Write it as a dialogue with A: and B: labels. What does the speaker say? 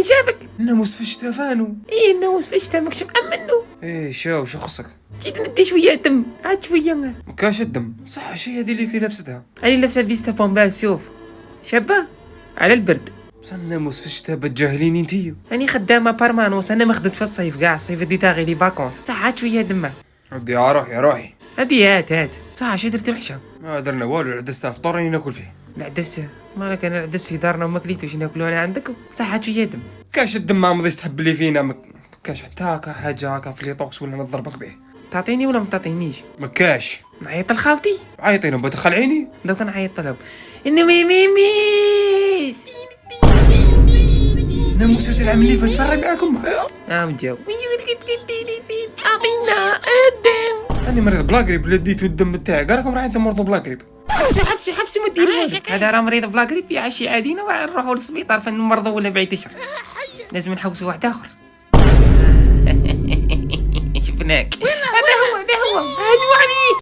A: من شافك؟
B: الناموس في الشتا فانو.
A: ايه الناموس في الشتا ماكش مأمنو.
B: ايه شو خصك؟
A: جيت ندي شويه دم عاد شويه.
B: مكاش الدم صح. شي هذه اللي كي لابستها؟
A: راني لابسه فيستا بومبال شوف شابه على البرد.
B: بصح الناموس في الشتا بتجاهليني انتيا.
A: راني خدامه بارمانوس انا ما خدمت في الصيف كاع الصيف ديتها غير لي فاكونس صح عاد شويه دمه.
B: ودي روحي
A: هادي هات صح شي درت العشاء؟
B: ما درنا والو. عدست فطور راني ناكل فيه.
A: العدس مالك انا العدس في دارنا وما كليتوش ناكلو انا عندك صح عاد شويه دم.
B: كاش الدم ما مضيش تحب لي فينا. مكاش حتى هكا حاجه هكا في لي طوكس ولا نضربك به.
A: تعطيني ولا ما تعطينيش؟
B: مكاش
A: نعيط لخاوتي
B: عيطينهم بدخل عيني.
A: دوك نعيط لهم انه ميميس
B: ناموس هذا العام اللي فات فرق معاكم.
A: مجاو اعطينا الدم.
B: راني مريض بلا قريب. لا ديتو الدم تاعي قال لكم راهي انت مرضو بلا قريب.
A: حبسي ما دير والو. هذا راه مريض بلا غريب يا عشي عادينا ونروحوا للسبيطار فين مرضى ولا بعيد الشر. لازم نحوسوا واحد اخر. شفناك. هذا هو هذا وحدي.